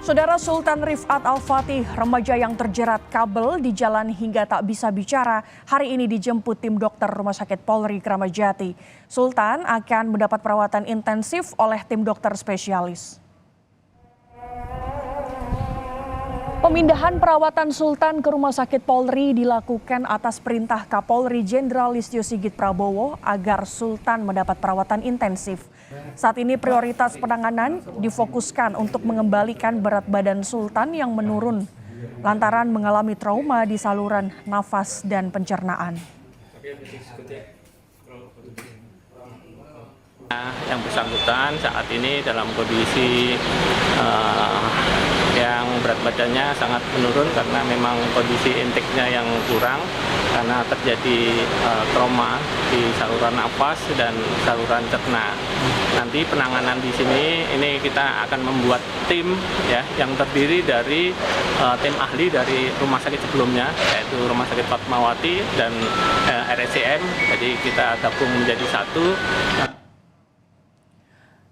Saudara Sultan Rifat Al-Fatih, remaja yang terjerat kabel di jalan hingga tak bisa bicara, hari ini dijemput tim dokter Rumah Sakit Polri Kramat Jati. Sultan akan mendapat perawatan intensif oleh tim dokter spesialis. Pemindahan perawatan Sultan ke Rumah Sakit Polri dilakukan atas perintah Kapolri Jenderal Listio Sigit Prabowo agar Sultan mendapat perawatan intensif. Saat ini prioritas penanganan difokuskan untuk mengembalikan berat badan Sultan yang menurun lantaran mengalami trauma di saluran nafas dan pencernaan. Yang bersangkutan saat ini dalam kondisi yang berat badannya sangat menurun karena memang kondisi inteknya yang kurang karena terjadi trauma di saluran nafas dan saluran cerna. Nanti penanganan di sini ini kita akan membuat tim ya yang terdiri dari tim ahli dari rumah sakit sebelumnya yaitu Rumah Sakit Fatmawati dan RSCM. Jadi kita gabung menjadi satu.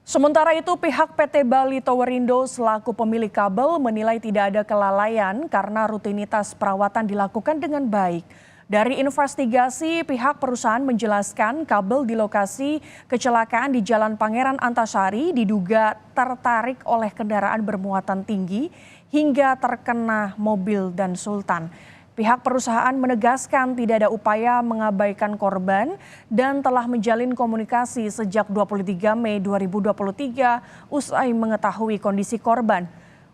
Sementara itu pihak PT Bali Towerindo selaku pemilik kabel menilai tidak ada kelalaian karena rutinitas perawatan dilakukan dengan baik. Dari investigasi, pihak perusahaan menjelaskan kabel di lokasi kecelakaan di Jalan Pangeran Antasari diduga tertarik oleh kendaraan bermuatan tinggi hingga terkena mobil dan Sultan. Pihak perusahaan menegaskan tidak ada upaya mengabaikan korban dan telah menjalin komunikasi sejak 23 Mei 2023 usai mengetahui kondisi korban.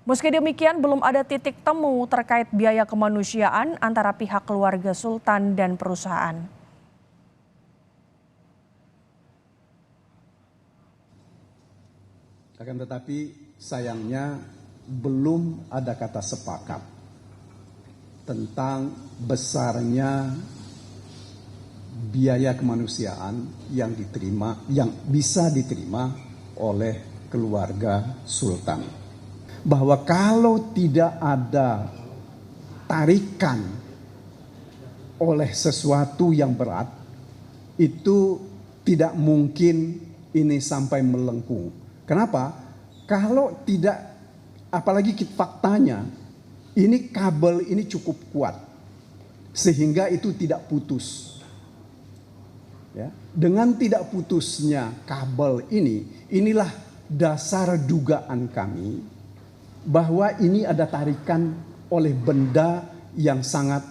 Meski demikian, belum ada titik temu terkait biaya kemanusiaan antara pihak keluarga Sultan dan perusahaan. Akan tetapi sayangnya belum ada kata sepakat tentang besarnya biaya kemanusiaan yang bisa diterima oleh keluarga Sultan. Bahwa kalau tidak ada tarikan oleh sesuatu yang berat, itu tidak mungkin ini sampai melengkung. Kenapa? Kalau tidak, apalagi faktanya, ini kabel ini cukup kuat sehingga itu tidak putus. Ya, dengan tidak putusnya kabel ini, inilah dasar dugaan kami bahwa ini ada tarikan oleh benda yang sangat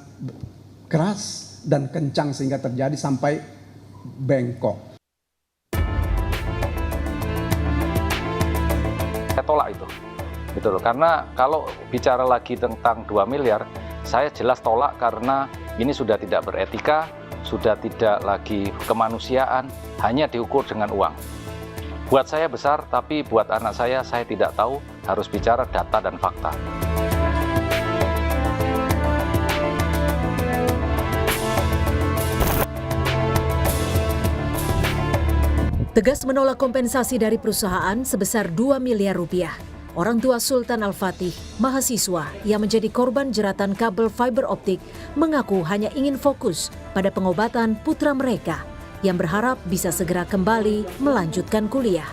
keras dan kencang sehingga terjadi sampai bengkok. Saya tolak itu. Gitu loh. Karena kalau bicara lagi tentang 2 miliar, saya jelas tolak karena ini sudah tidak beretika, sudah tidak lagi kemanusiaan, hanya diukur dengan uang. Buat saya besar, tapi buat anak saya tidak tahu, harus bicara data dan fakta. Tegas menolak kompensasi dari perusahaan sebesar 2 miliar rupiah. Orang tua Sultan Al-Fatih, mahasiswa yang menjadi korban jeratan kabel fiber optik, mengaku hanya ingin fokus pada pengobatan putra mereka yang berharap bisa segera kembali melanjutkan kuliah.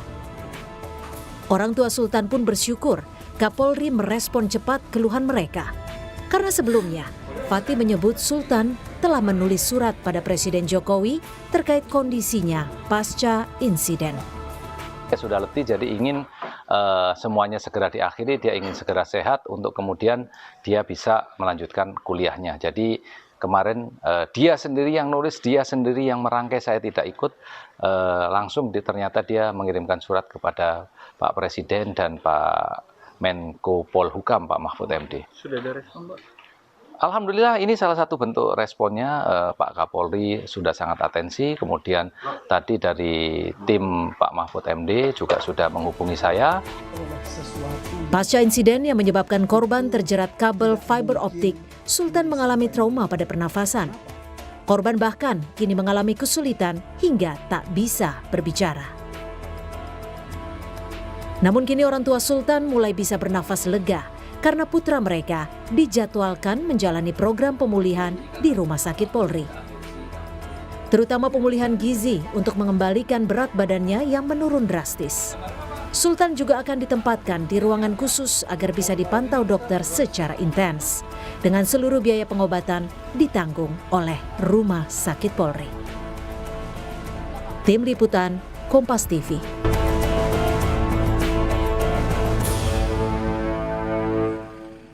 Orang tua Sultan pun bersyukur Kapolri merespon cepat keluhan mereka. Karena sebelumnya, Fatih menyebut Sultan telah menulis surat pada Presiden Jokowi terkait kondisinya pasca insiden. Dia sudah letih jadi ingin semuanya segera diakhiri, dia ingin segera sehat untuk kemudian dia bisa melanjutkan kuliahnya. Jadi kemarin dia sendiri yang nulis, dia sendiri yang merangkai, saya tidak ikut. Langsung ternyata dia mengirimkan surat kepada Pak Presiden dan Pak Menko Polhukam, Pak Mahfud MD. Sudah ada respon, Pak? Alhamdulillah ini salah satu bentuk responnya. Pak Kapolri sudah sangat atensi, kemudian tadi dari tim Pak Mahfud MD juga sudah menghubungi saya. Pasca insiden yang menyebabkan korban terjerat kabel fiber optik, Sultan mengalami trauma pada pernafasan. Korban bahkan kini mengalami kesulitan hingga tak bisa berbicara. Namun kini orang tua Sultan mulai bisa bernafas lega karena putra mereka dijadwalkan menjalani program pemulihan di Rumah Sakit Polri. Terutama pemulihan gizi untuk mengembalikan berat badannya yang menurun drastis. Sultan juga akan ditempatkan di ruangan khusus agar bisa dipantau dokter secara intens. Dengan seluruh biaya pengobatan ditanggung oleh Rumah Sakit Polri. Tim Liputan, Kompas TV.